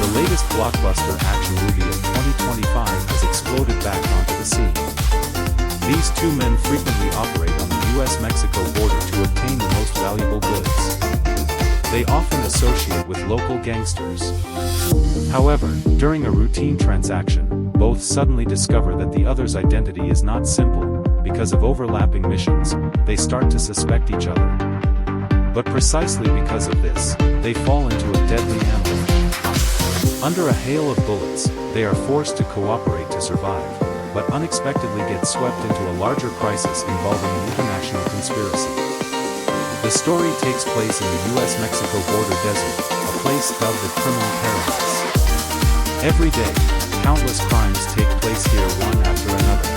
the latest blockbuster action movie of 2025 has exploded back onto the scene. These two men frequently operate on the US-Mexico border to obtain the most valuable goods. They often associate with local gangsters. However, during a routine transaction, both suddenly discover that the other's identity is not simple. Because of overlapping missions, they start to suspect each other. But precisely because of this, they fall into a deadly ambush. Under a hail of bullets, they are forced to cooperate to survive, but unexpectedly get swept into a larger crisis involving an international conspiracy. The story takes place in the US-Mexico border desert, a place dubbed the criminal paradise. Every day, countless crimes take place here one after another.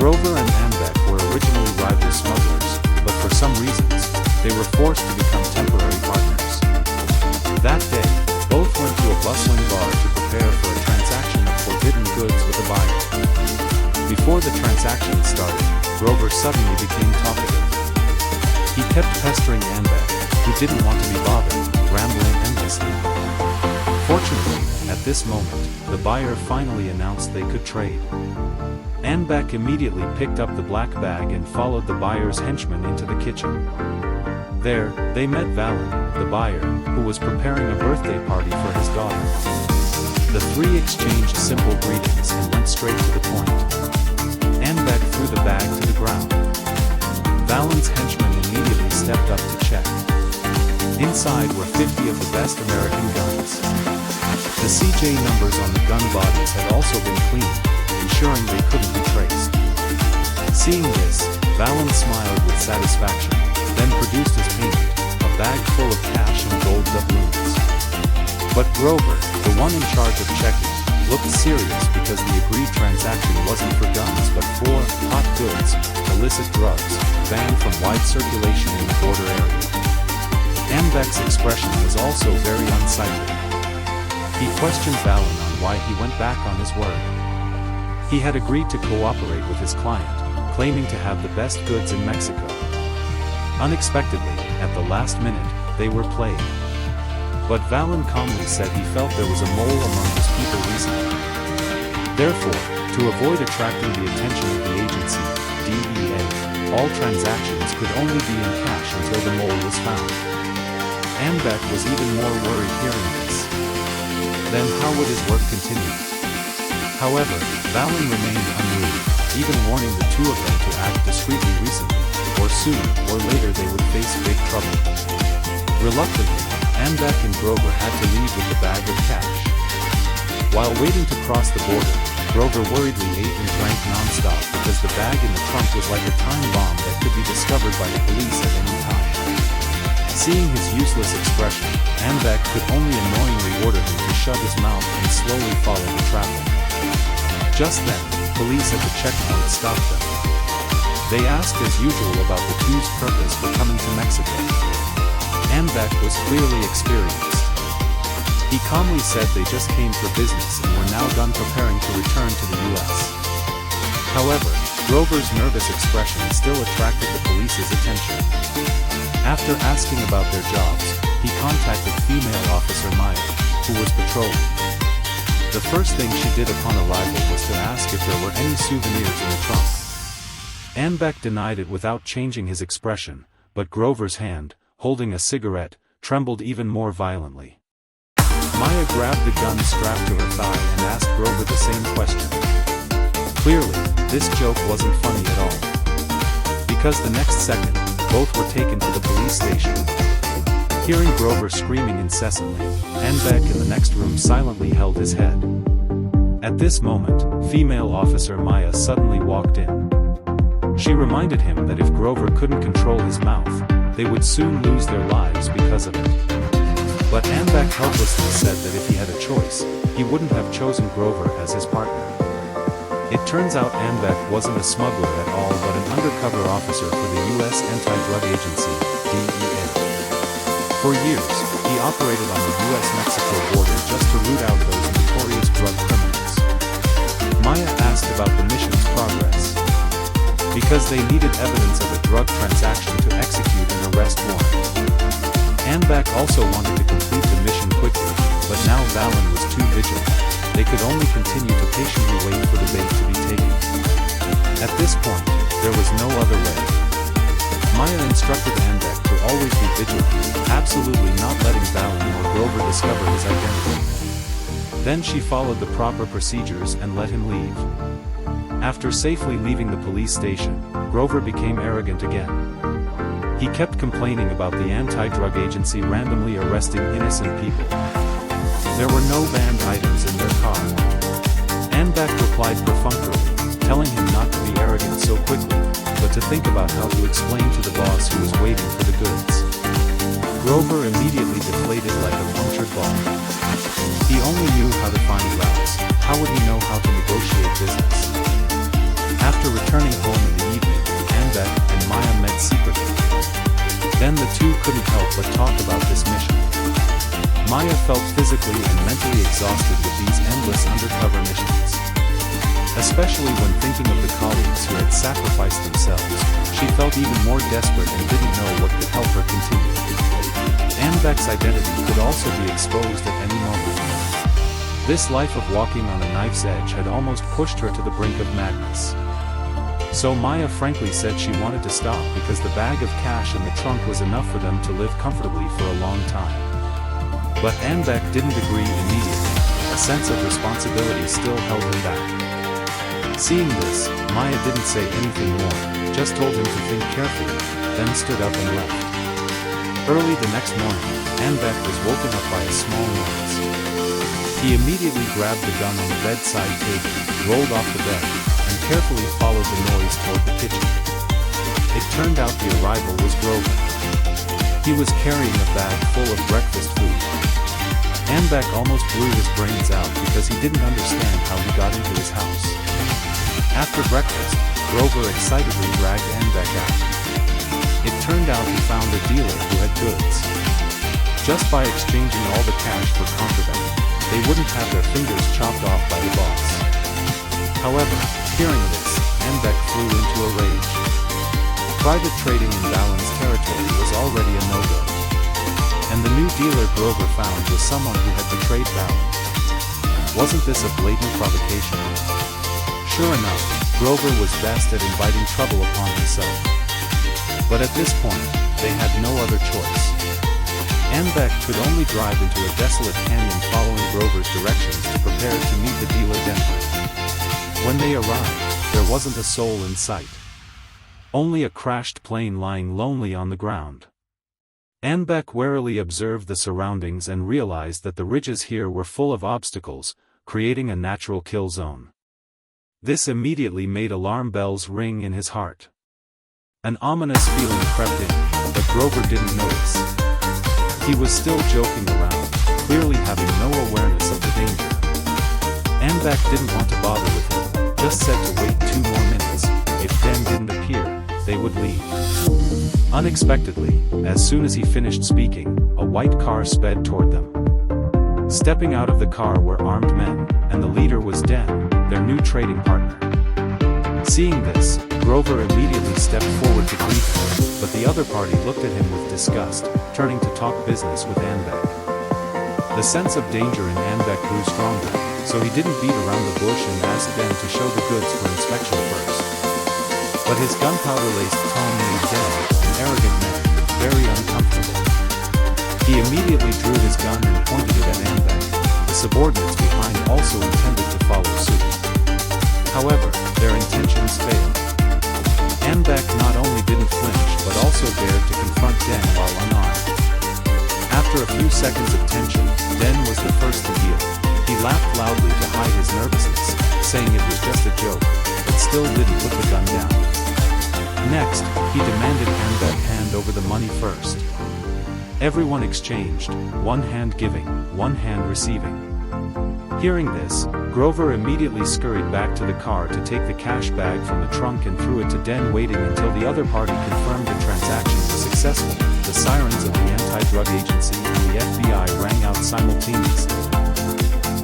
Grover and Abbott were originally rival smugglers, but for some reasons, they were forced to become temporary partners. That day, both went to a bustling bar to prepare for a transaction of forbidden goods with a buyer. Before the transaction started, Grover suddenly became talkative. He kept pestering Abbott, who didn't want to be bothered, rambling endlessly. Fortunately, at this moment, the buyer finally announced they could trade. Abbott immediately picked up the black bag and followed the buyer's henchman into the kitchen. There, they met Valen, the buyer, who was preparing a birthday party for his daughter. The three exchanged simple greetings and went straight to the point. Abbott threw the bag to the ground. Valen's henchman immediately stepped up to check. Inside were 50 of the best American guns. The CJ numbers on the gun bodies had also been cleaned, ensuring they couldn't be traced. Seeing this, Valen smiled with satisfaction, then produced his payment, a bag full of cash and gold doubloons. But Grover, the one in charge of checking, looked serious because the agreed transaction wasn't for guns but for hot goods, illicit drugs, banned from wide circulation in the border area. Abbott's expression was also very unsightly. He questioned Valen on why he went back on his word. He had agreed to cooperate with his client, claiming to have the best goods in Mexico. Unexpectedly, at the last minute, they were played. But Valen calmly said he felt there was a mole among his people recently. Therefore, to avoid attracting the attention of the agency, DEA, all transactions could only be in cash until the mole was found. Abbott was even more worried hearing this. Then how would his work continue? However, Valen remained unmoved, even warning the two of them to act discreetly recently, or soon or later they would face big trouble. Reluctantly, Abbott and Grover had to leave with the bag of cash. While waiting to cross the border, Grover worriedly ate and drank non-stop because the bag in the trunk was like a time bomb that could be discovered by the police at any time. Seeing his useless expression, Abbott could only annoyingly order him to shut his mouth and slowly follow the traffic. Just then, police at the checkpoint stopped them. They asked as usual about the two's purpose for coming to Mexico. Abbott was clearly experienced. He calmly said they just came for business and were now done preparing to return to the US. However, Grover's nervous expression still attracted the police's attention. After asking about their jobs, he contacted female officer Maya, who was patrolling. The first thing she did upon arrival was to ask if there were any souvenirs in the trunk. Abbott denied it without changing his expression, but Grover's hand, holding a cigarette, trembled even more violently. Maya grabbed the gun strapped to her thigh and asked Grover the same question. Clearly, this joke wasn't funny at all. Because the next second, both were taken to the police station. Hearing Grover screaming incessantly, Abbott in the next room silently held his head. At this moment, female officer Maya suddenly walked in. She reminded him that if Grover couldn't control his mouth, they would soon lose their lives because of it. But Abbott helplessly said that if he had a choice, he wouldn't have chosen Grover as his partner. It turns out Abbott wasn't a smuggler at all but an undercover officer for the US Anti-Drug Agency, DEA. For years, he operated on the US-Mexico border just to root out those notorious drug criminals. Maya asked about the mission's progress. Because they needed evidence of a drug transaction to execute an arrest warrant. Abbott also wanted to complete the mission quickly, but now Valen was too vigilant. They could only continue to patiently wait for the bait to be taken. At this point, there was no other way. Maya instructed Andek to always be vigilant, absolutely not letting Valen or Grover discover his identity. Then she followed the proper procedures and let him leave. After safely leaving the police station, Grover became arrogant again. He kept complaining about the anti-drug agency randomly arresting innocent people. There were no banned items in their car. Andek replied perfunctorily, telling him not to be arrogant so quickly, but to think about how to explain to the boss who was waiting for the goods. Grover immediately deflated like a punctured ball. He only knew how to find routes. How would he know how to negotiate business? After returning home in the evening, Andek and Maya met secretly. Then the two couldn't help but talk about this mission. Maya felt physically and mentally exhausted with these endless undercover missions. Especially when thinking of the colleagues who had sacrificed themselves, she felt even more desperate and didn't know what could help her continue. Andek's identity could also be exposed at any moment. This life of walking on a knife's edge had almost pushed her to the brink of madness. So Maya frankly said she wanted to stop because the bag of cash in the trunk was enough for them to live comfortably for a long time. But Andek didn't agree immediately. A sense of responsibility still held him back. Seeing this, Maya didn't say anything more, just told him to think carefully, then stood up and left. Early the next morning, Andek was woken up by a small noise. He immediately grabbed the gun on the bedside table, rolled off the bed, and carefully followed the noise toward the kitchen. It turned out the arrival was Grover. He was carrying a bag full of breakfast food. Andek almost blew his brains out because he didn't understand how he got into his house. After breakfast, Grover excitedly dragged Andek out. It turned out he found a dealer who had goods. Just by exchanging all the cash for contraband, they wouldn't have their fingers chopped off by the boss. However, hearing this, Andek flew into a rage. Private trading in Valen's territory was already a no-go. And the new dealer Grover found was someone who had betrayed Valen. Wasn't this a blatant provocation? Sure enough, Grover was best at inviting trouble upon himself. But at this point, they had no other choice. Andek could only drive into a desolate canyon following Grover's directions to prepare to meet the dealer Denver. When they arrived, there wasn't a soul in sight. Only a crashed plane lying lonely on the ground. Andek warily observed the surroundings and realized that the ridges here were full of obstacles, creating a natural kill zone. This immediately made alarm bells ring in his heart. An ominous feeling crept in, but Grover didn't notice. He was still joking around, clearly having no awareness of the danger. Andek didn't want to bother with him, just said to wait 2 more minutes. If Den didn't appear, they would leave. Unexpectedly, as soon as he finished speaking, a white car sped toward them. Stepping out of the car were armed men, and the leader was Den, their new trading partner. Seeing this, Grover immediately stepped forward to greet him, but the other party looked at him with disgust, turning to talk business with Andek. The sense of danger in Andek grew stronger, so he didn't beat around the bush and asked Den to show the goods for inspection first. But his gunpowder-laced tone made Den, an arrogant man, very uncomfortable. He immediately drew his gun and pointed it at Andek. The subordinates behind also intended to follow suit. However, their intentions failed. Andek not only didn't flinch but also dared to confront Den while unarmed. After a few seconds of tension, Den was the first to yield. He laughed loudly to hide his nervousness, saying it was just a joke, but still didn't put the gun down. Next, he demanded Andek hand over the money first. Everyone exchanged, one hand giving, one hand receiving. Hearing this, Grover immediately scurried back to the car to take the cash bag from the trunk and threw it to Den, waiting until the other party confirmed the transaction was successful. The sirens of the anti-drug agency and the FBI rang out simultaneously.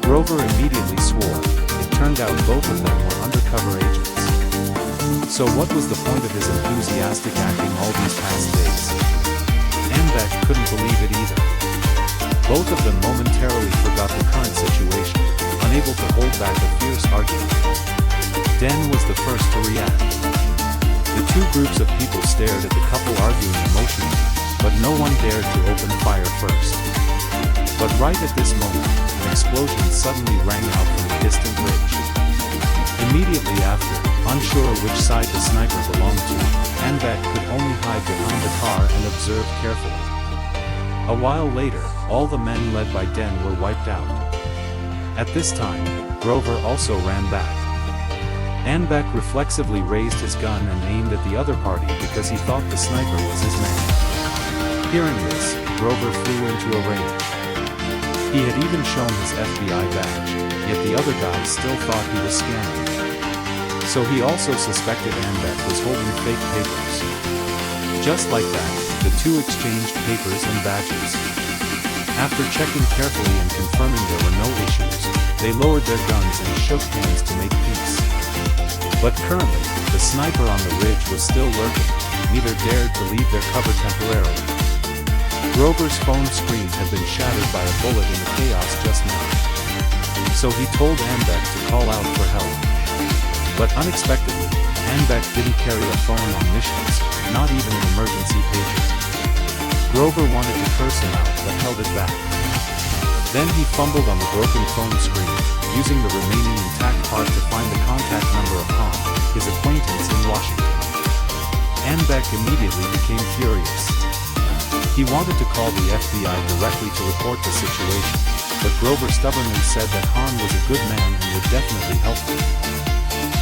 Grover immediately swore. It turned out both of them were undercover agents. So what was the point of his enthusiastic acting all these past days? Andek couldn't believe it either. Both of them momentarily forgot the current situation, unable to hold back a fierce argument. Den was the first to react. The two groups of people stared at the couple arguing emotionally, but no one dared to open fire first. But right at this moment, an explosion suddenly rang out from a distant ridge. Immediately after, unsure which side the sniper belonged to, Abbott could only hide behind the car and observe carefully. A while later, all the men led by Den were wiped out. At this time, Grover also ran back. Abbott reflexively raised his gun and aimed at the other party because he thought the sniper was his man. Hearing this, Grover flew into a rage. He had even shown his FBI badge, yet the other guys still thought he was scamming. So he also suspected Abbott was holding fake papers. Just like that, the two exchanged papers and badges. After checking carefully and confirming there were no issues, they lowered their guns and shook hands to make peace. But currently, the sniper on the ridge was still lurking, neither dared to leave their cover temporarily. Grover's phone screen had been shattered by a bullet in the chaos just now. So he told Abbott to call out for help. But unexpectedly, Abbott didn't carry a phone on missions, not even an emergency pager. Grover wanted to curse him out but held it back. Then he fumbled on the broken phone screen, using the remaining intact part to find the contact number of Han, his acquaintance in Washington. Abbott immediately became furious. He wanted to call the FBI directly to report the situation, but Grover stubbornly said that Han was a good man and would definitely help him.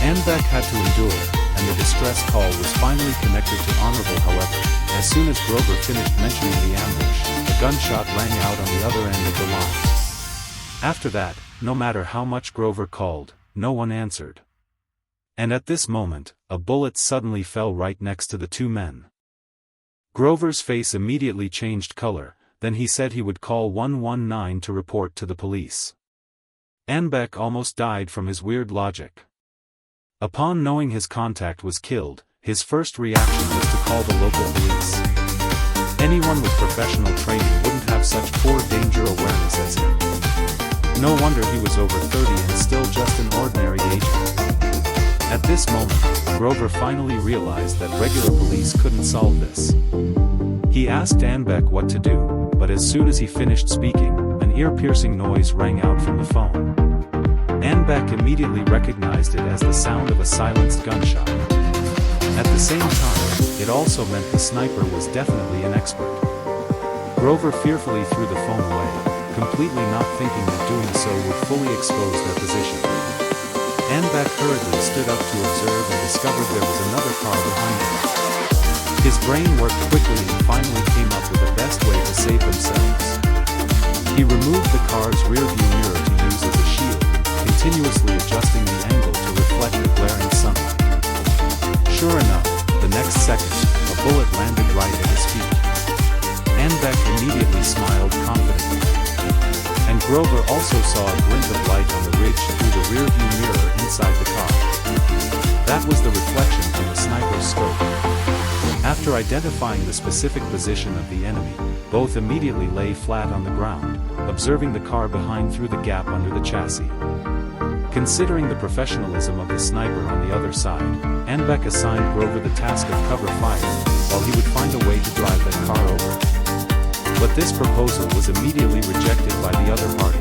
Abbott had to endure, and the distress call was finally connected to Honorable. However, as soon as Grover finished mentioning the ambush, a gunshot rang out on the other end of the line. After that, no matter how much Grover called, no one answered. And at this moment, a bullet suddenly fell right next to the two men. Grover's face immediately changed color, then he said he would call 119 to report to the police. Abbott almost died from his weird logic. Upon knowing his contact was killed, his first reaction was to call the local police. Anyone with professional training wouldn't have such poor danger awareness as him. No wonder he was over 30 and still just an ordinary agent. At this moment, Grover finally realized that regular police couldn't solve this. He asked Abbott what to do, but as soon as he finished speaking, an ear-piercing noise rang out from the phone. Abbott immediately recognized it as the sound of a silenced gunshot. At the same time, it also meant the sniper was definitely an expert. Grover fearfully threw the phone away, completely not thinking that doing so would fully expose their position. Abbott hurriedly stood up to observe and discovered there was another car behind him. His brain worked quickly and finally came up with the best way to save themselves. He removed the car's rearview mirror to use as a shield, continuously adjusting the angle to reflect the glaring sunlight. Sure enough, the next second, a bullet landed right at his feet. Abbott immediately smiled confidently. And Grover also saw a glint of light on the ridge through the rearview mirror inside the car. That was the reflection from the sniper's scope. After identifying the specific position of the enemy, both immediately lay flat on the ground, observing the car behind through the gap under the chassis. Considering the professionalism of the sniper on the other side, Abbott assigned Grover the task of cover fire, while he would find a way to drive that car over. But this proposal was immediately rejected by the other party.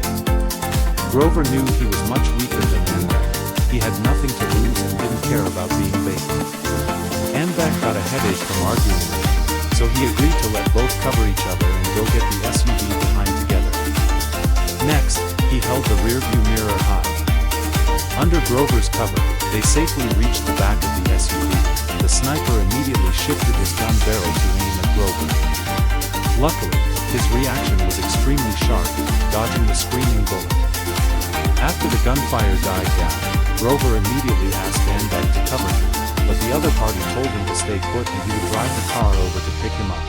Grover knew he was much weaker than Abbott. He had nothing to lose and didn't care about being bait. Abbott got a headache from arguing with him, so he agreed to let both cover each other and go get the SUV behind together. Next, he held the rearview mirror high. Under Grover's cover, they safely reached the back of the SUV. The sniper immediately shifted his gun barrel to aim at Grover. Luckily, his reaction was extremely sharp, dodging the screaming bullet. After the gunfire died down, Grover immediately asked Abbott to cover him, but the other party told him to stay put and he would drive the car over to pick him up.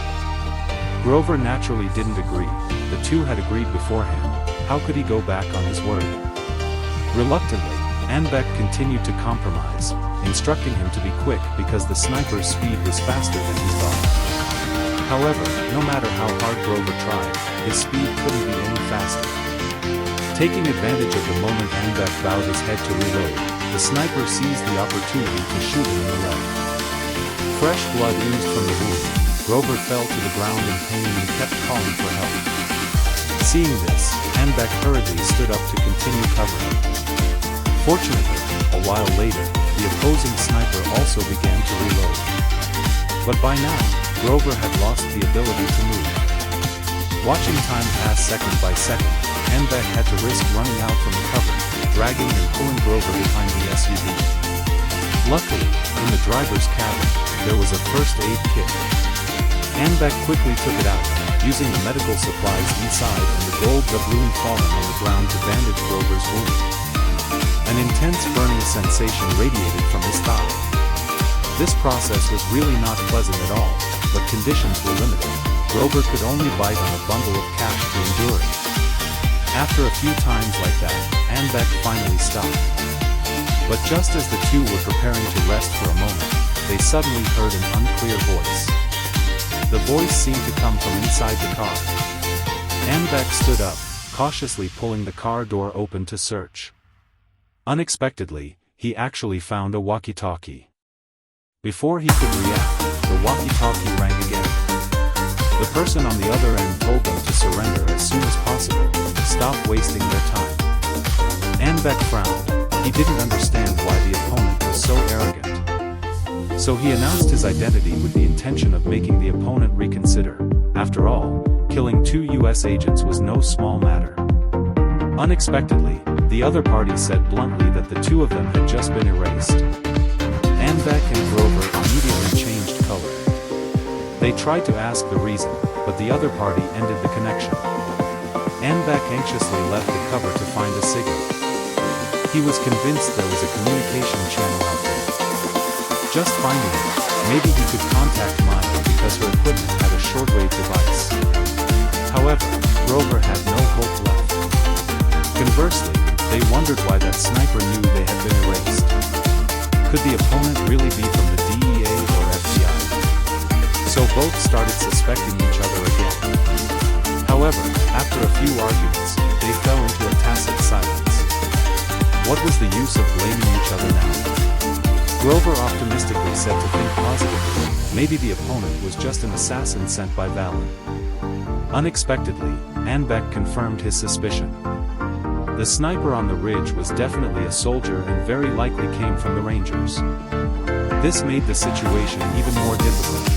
Grover naturally didn't agree. The two had agreed beforehand. How could he go back on his word? Reluctantly, Abbott continued to compromise, instructing him to be quick because the sniper's speed was faster than he thought. However, no matter how hard Grover tried, his speed couldn't be any faster. Taking advantage of the moment Abbott bowed his head to reload, the sniper seized the opportunity to shoot him in the leg. Fresh blood oozed from the wound. Grover fell to the ground in pain and kept calling for help. Seeing this, Abbott hurriedly stood up to continue covering. Fortunately, a while later, the opposing sniper also began to reload. But by now, Grover had lost the ability to move. Watching time pass second by second, Abbott had to risk running out from the cover, dragging and pulling Grover behind the SUV. Luckily, in the driver's cabin, there was a first aid kit. Abbott quickly took it out, using the medical supplies inside and the gold doubloon falling on the ground to bandage Grover's wound. An intense burning sensation radiated from his thigh. This process was really not pleasant at all, but conditions were limited. Grover could only bite on a bundle of cash to endure it. After a few times like that, Abbott finally stopped. But just as the two were preparing to rest for a moment, they suddenly heard an unclear voice. The voice seemed to come from inside the car. Abbott stood up, cautiously pulling the car door open to search. Unexpectedly, he actually found a walkie-talkie. Before he could react, the walkie-talkie rang again. The person on the other end told them to surrender as soon as possible, stop wasting their time. Abbott frowned. He didn't understand why the opponent was so arrogant. So he announced his identity with the intention of making the opponent reconsider. After all, killing 2 US agents was no small matter. Unexpectedly, the other party said bluntly that the two of them had just been erased. Abbott and Grover immediately changed color. They tried to ask the reason, but the other party ended the connection. Abbott anxiously left the cover to find a signal. He was convinced there was a communication channel out there. Just finding it, maybe he could contact Maya because her equipment had a shortwave device. However, Grover had no hope left. Conversely, they wondered why that sniper knew they had been erased. Could the opponent really be from the DEA or FBI? So both started suspecting each other again. However, after a few arguments, they fell into a tacit silence. What was the use of blaming each other now? Grover optimistically said to think positively, maybe the opponent was just an assassin sent by Valen. Unexpectedly, Abbott confirmed his suspicion. The sniper on the ridge was definitely a soldier and very likely came from the Rangers. This made the situation even more difficult.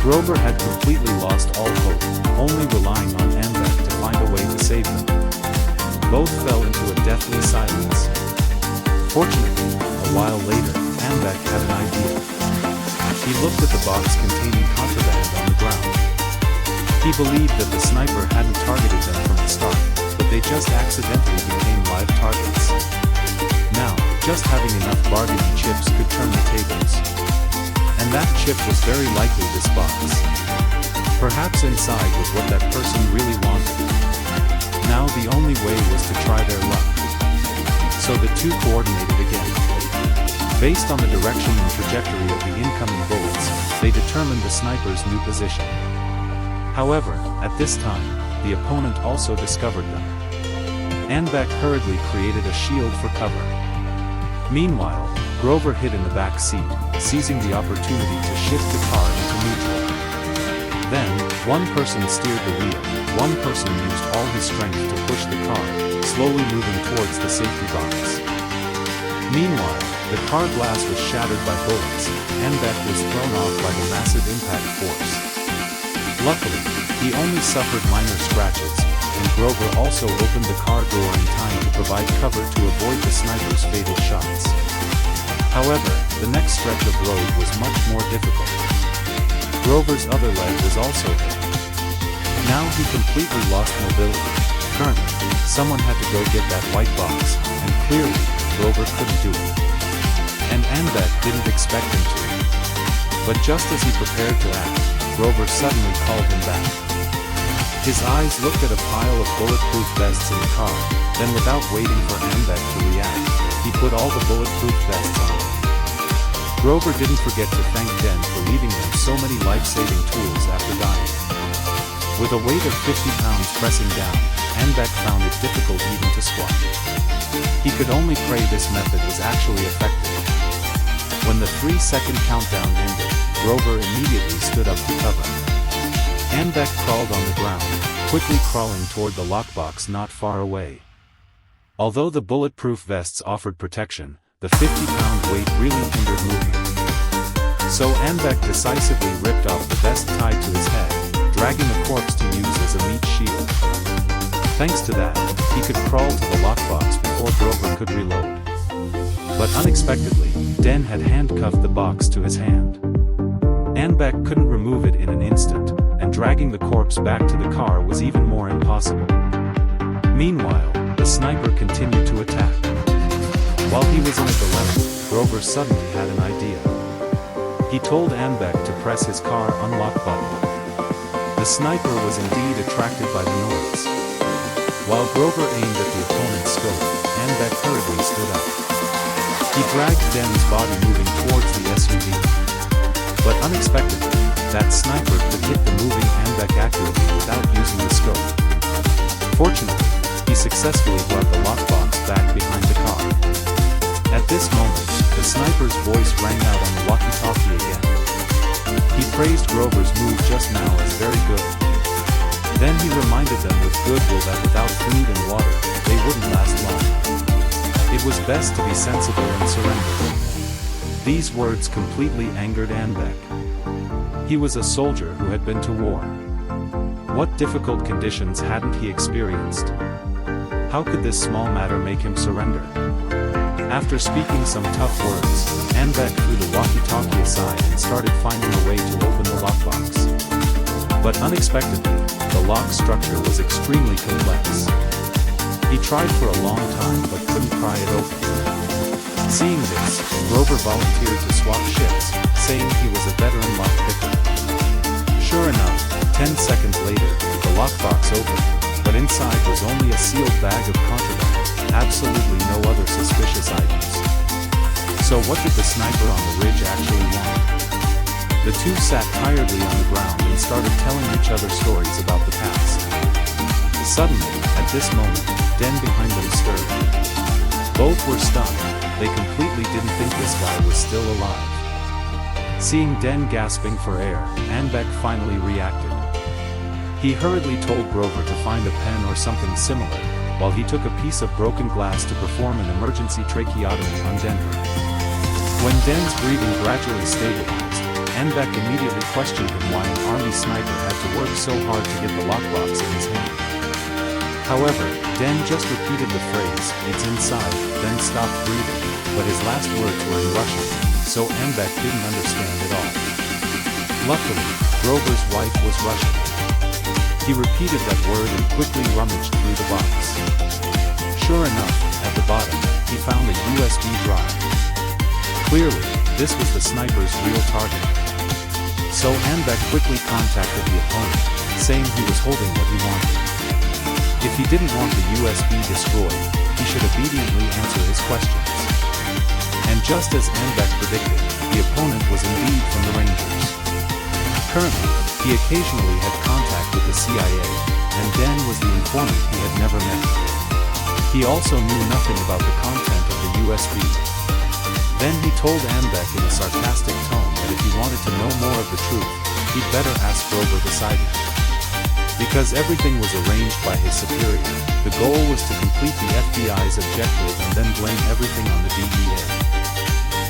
Grover had completely lost all hope, only relying on Abbott to find a way to save them. Both fell into a deathly silence. Fortunately, a while later, Abbott had an idea. He looked at the box containing contraband on the ground. He believed that the sniper hadn't targeted them from the start, but they just accidentally became live targets. Now, just having enough bargaining chips could turn the tables. And that chip was very likely this box. Perhaps inside was what that person really wanted. Now the only way was to try their luck. So the two coordinated again. Based on the direction and trajectory of the incoming bullets, they determined the sniper's new position. However, at this time, the opponent also discovered them. Abbott hurriedly created a shield for cover. Meanwhile, Grover hid in the back seat, seizing the opportunity to shift the car into neutral. Then, one person steered the wheel, one person used all his strength to push the car, slowly moving towards the safety box. Meanwhile, the car glass was shattered by bullets, and Abbott was thrown off by the massive impact force. Luckily, he only suffered minor scratches, and Grover also opened the car door in time to provide cover to avoid the sniper's fatal shots. However, the next stretch of road was much more difficult. Grover's other leg was also hit. Now he completely lost mobility. Currently, someone had to go get that white box, and clearly, Grover couldn't do it. And Abbott didn't expect him to. But just as he prepared to act, Grover suddenly called him back. His eyes looked at a pile of bulletproof vests in the car, then without waiting for Abbott to react, he put all the bulletproof vests on. Grover didn't forget to thank Den for leaving them so many life-saving tools after dying. With a weight of 50 pounds pressing down, Abbott found it difficult even to squat. He could only pray this method was actually effective. When the 3-second countdown ended, Grover immediately stood up to cover. Abbott crawled on the ground, quickly crawling toward the lockbox not far away. Although the bulletproof vests offered protection, the 50-pound weight really hindered movement. So Abbott decisively ripped off the vest tied to his head, dragging the corpse to use as a meat shield. Thanks to that, he could crawl to the lockbox before Grover could reload. But unexpectedly, Den had handcuffed the box to his hand. Abbott couldn't remove it in an instant, and dragging the corpse back to the car was even more impossible. Meanwhile, the sniper continued to attack. While he was in a dilemma, Grover suddenly had an idea. He told Abbott to press his car unlock button. The sniper was indeed attracted by the noise. While Grover aimed at the opponent's scope, Abbott hurriedly stood up. He dragged Den's body moving towards the SUV. But unexpectedly, that sniper could hit the moving Abbott accurately without using the scope. Fortunately, he successfully brought the lockbox back behind the car. At this moment, the sniper's voice rang out on the walkie-talkie again. He praised Grover's move just now as very good. Then he reminded them with goodwill that without food and water, they wouldn't last long. It was best to be sensible and surrender. These words completely angered Abbott. He was a soldier who had been to war. What difficult conditions hadn't he experienced? How could this small matter make him surrender? After speaking some tough words, Abbott threw the walkie-talkie aside and started finding a way to open the lockbox. But unexpectedly, the lock structure was extremely complex. He tried for a long time but couldn't pry it open. Seeing this, Grover volunteered to swap shifts, saying he was a veteran lockpicker. Sure enough, 10 seconds later, the lockbox opened, but inside was only a sealed bag of contraband, absolutely no other suspicious items. So what did the sniper on the ridge actually want? The two sat tiredly on the ground and started telling each other stories about the past. Suddenly, at this moment, Den behind them stirred. Both were stunned. They completely didn't think this guy was still alive. Seeing Den gasping for air, Abbott finally reacted. He hurriedly told Grover to find a pen or something similar, while he took a piece of broken glass to perform an emergency tracheotomy on Denver. When Den's breathing gradually stabilized, Abbott immediately questioned him why an army sniper had to work so hard to get the lockbox in his hand. However, Den just repeated the phrase, "It's inside," then stopped breathing, but his last words were in Russian, so Abbott didn't understand at all. Luckily, Grover's wife was Russian. He repeated that word and quickly rummaged through the box. Sure enough, at the bottom, he found a USB drive. Clearly, this was the sniper's real target. So Abbott quickly contacted the opponent, saying he was holding what he wanted. If he didn't want the USB destroyed, he should obediently answer his questions. And just as Abbott predicted, the opponent was indeed from the Rangers. Currently, he occasionally had contact with the CIA, and Den was the informant he had never met. He also knew nothing about the content of the USB. Then he told Abbott in a sarcastic tone that if he wanted to know more of the truth, he'd better ask Grover beside him. Because everything was arranged by his superior, the goal was to complete the FBI's objective and then blame everything on the DEA.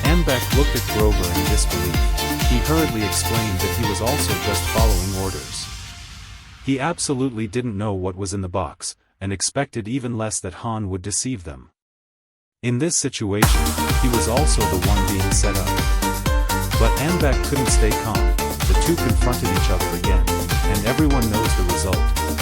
Abbott looked at Grover in disbelief. He hurriedly explained that he was also just following orders. He absolutely didn't know what was in the box, and expected even less that Han would deceive them. In this situation, he was also the one being set up. But Abbott couldn't stay calm. The two confronted each other again, and everyone knows the result.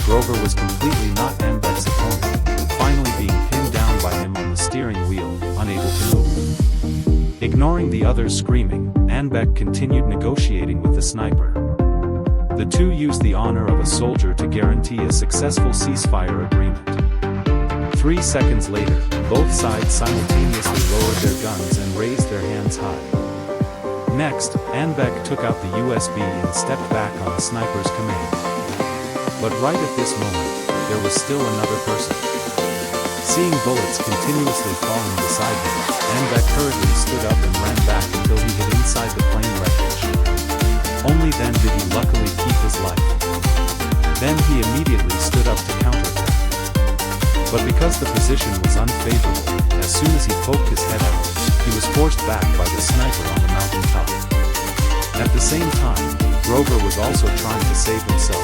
Grover was completely not Abbott's opponent, finally being pinned down by him on the steering wheel, unable to move. Ignoring the others screaming, Abbott continued negotiating with the sniper. The two used the honor of a soldier to guarantee a successful ceasefire agreement. 3 seconds later, both sides simultaneously lowered their guns and raised their hands high. Next, Anbeck took out the USB and stepped back on the sniper's command. But right at this moment, there was still another person. Seeing bullets continuously falling beside him, Anbeck hurriedly stood up and ran back until he hid inside the plane wreckage. Only then did he luckily keep his life. Then he immediately stood up to counterattack. But because the position was unfavorable, as soon as he poked his head out, he was forced back by the sniper on the mountaintop. At the same time, Grover was also trying to save himself.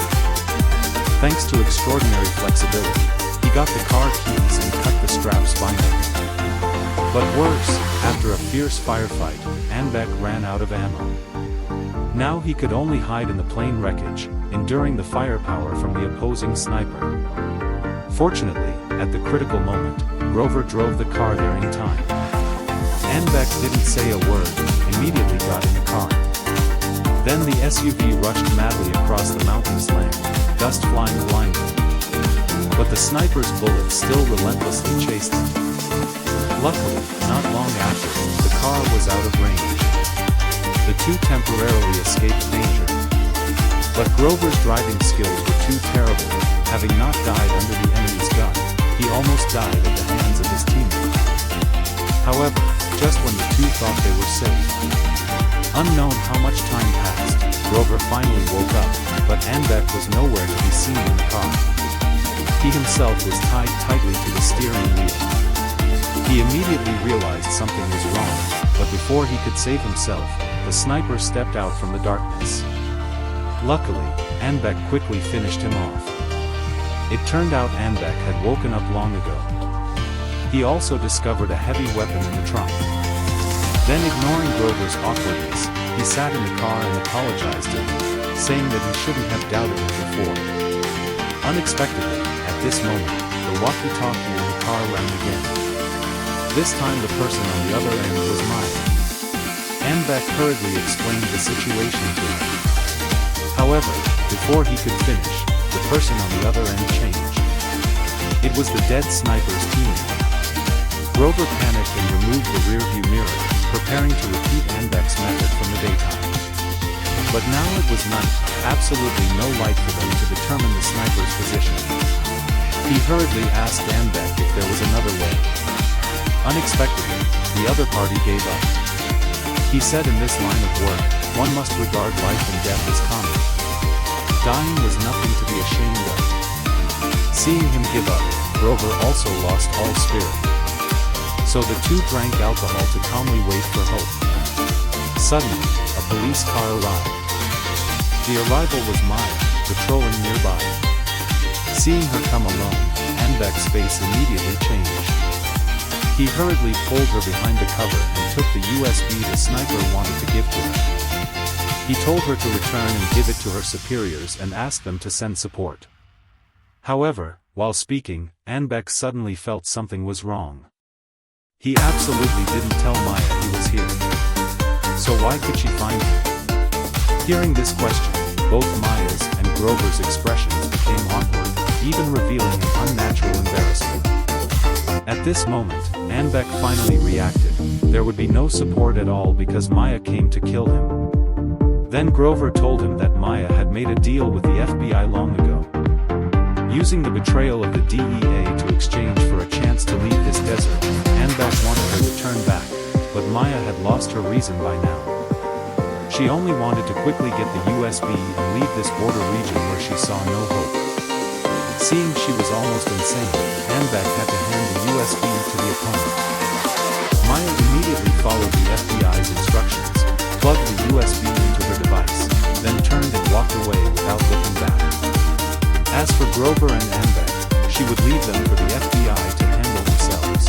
Thanks to extraordinary flexibility, he got the car keys and cut the straps binding. But worse, after a fierce firefight, Anbeck ran out of ammo. Now he could only hide in the plane wreckage, enduring the firepower from the opposing sniper. Fortunately, at the critical moment, Grover drove the car there in time. Anbeck didn't say a word, immediately got in the car. Then the SUV rushed madly across the mountain's land, dust flying blindly. But the sniper's bullets still relentlessly chased them. Luckily, not long after, the car was out of range. The two temporarily escaped danger. But Grover's driving skills were too terrible. Having not died under the enemy's gun, he almost died at the hands of his teammate. However, just when the two thought they were safe, unknown how much time passed, Grover finally woke up, but Anbeck was nowhere to be seen in the car. He himself was tied tightly to the steering wheel. He immediately realized something was wrong, but before he could save himself, the sniper stepped out from the darkness. Luckily, Anbeck quickly finished him off. It turned out Anbeck had woken up long ago. He also discovered a heavy weapon in the trunk. Then, ignoring Grover's awkwardness, he sat in the car and apologized to him, saying that he shouldn't have doubted him before. Unexpectedly, at this moment, the walkie-talkie in the car rang again. This time the person on the other end was Maya. Anbeck hurriedly explained the situation to him. However, before he could finish, the person on the other end changed. It was the dead sniper's teammate. Grover panicked and removed the rearview mirror, preparing to repeat Anbeck's method from the daytime. But now it was night, absolutely no light for them to determine the sniper's position. He hurriedly asked Anbeck if there was another way. Unexpectedly, the other party gave up. He said, in this line of work, one must regard life and death as common. Dying was nothing to be ashamed of. Seeing him give up, Grover also lost all spirit. So the two drank alcohol to calmly wait for hope. Suddenly, a police car arrived. The arrival was Maya, patrolling nearby. Seeing her come alone, Anbeck's face immediately changed. He hurriedly pulled her behind the cover and took the USB the sniper wanted to give to her. He told her to return and give it to her superiors and asked them to send support. However, while speaking, Anbeck suddenly felt something was wrong. He absolutely didn't tell Maya he was here. So why could she find him? Hearing this question, both Maya's and Grover's expressions became awkward, even revealing an unnatural embarrassment. At this moment, Anbeck finally reacted. There would be no support at all because Maya came to kill him. Then Grover told him that Maya had made a deal with the FBI long ago, using the betrayal of the DEA to exchange for a chance to leave this desert. Anbeck wanted her to turn back, but Maya had lost her reason by now. She only wanted to quickly get the USB and leave this border region where she saw no hope. Seeing she was almost insane, Anbeck had to hand the USB to the opponent. Maya immediately followed the FBI's instructions, plugged the USB into her device, then turned and walked away without looking back. As for Grover and Anbeck, she would leave them for the FBI to handle themselves.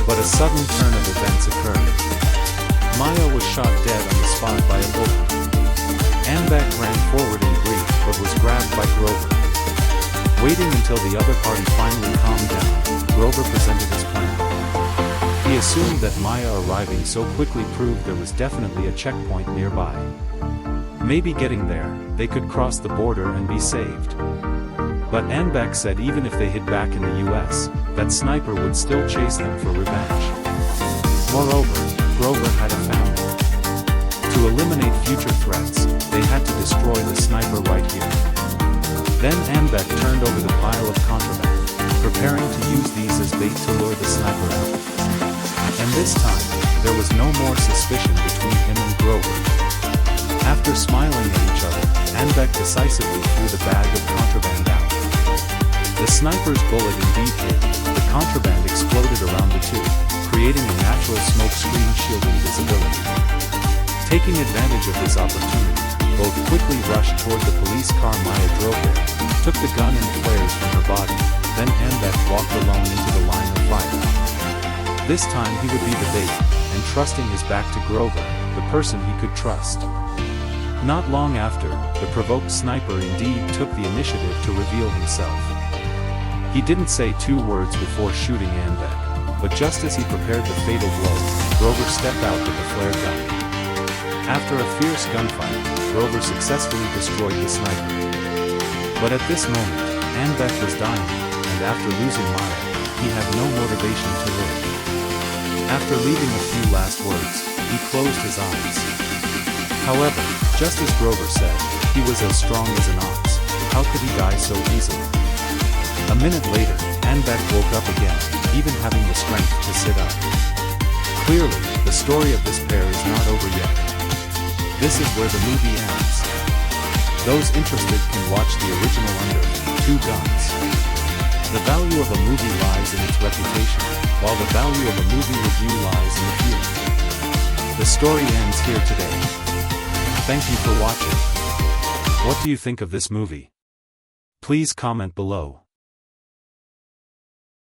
But a sudden turn of events occurred. Maya was shot dead on the spot by a bullet. Anbeck ran forward in grief but was grabbed by Grover. Waiting until the other party finally calmed down, Grover presented his plan. He assumed that Maya arriving so quickly proved there was definitely a checkpoint nearby. Maybe getting there, they could cross the border and be saved. But Anbeck said even if they hid back in the US, that sniper would still chase them for revenge. Moreover, Grover had a family. To eliminate future threats, they had to destroy the sniper right here. Then Abbott turned over the pile of contraband, preparing to use these as bait to lure the sniper out. And this time, there was no more suspicion between him and Grover. After smiling at each other, Abbott decisively threw the bag of contraband out. The sniper's bullet indeed hit. The contraband exploded around the two, creating a natural smoke screen shielding visibility. Taking advantage of this opportunity, both quickly rushed toward the police car Maya drove there, took the gun and flares from her body, then Abbott walked alone into the line of fire. This time he would be the bait, entrusting his back to Grover, the person he could trust. Not long after, the provoked sniper indeed took the initiative to reveal himself. He didn't say 2 words before shooting Abbott, but just as he prepared the fatal blow, Grover stepped out with the flare gun. After a fierce gunfight, Grover successfully destroyed the sniper. But at this moment, Abbott was dying, and after losing Maya, he had no motivation to live. After leaving a few last words, he closed his eyes. However, just as Grover said, he was as strong as an ox. How could he die so easily? A minute later, Abbott woke up again, even having the strength to sit up. Clearly, the story of this pair is not over yet. This is where the movie ends. Those interested can watch the original under 2 Guns. The value of a movie lies in its reputation, while the value of a movie review lies in the feeling. The story ends here today. Thank you for watching. What do you think of this movie? Please comment below.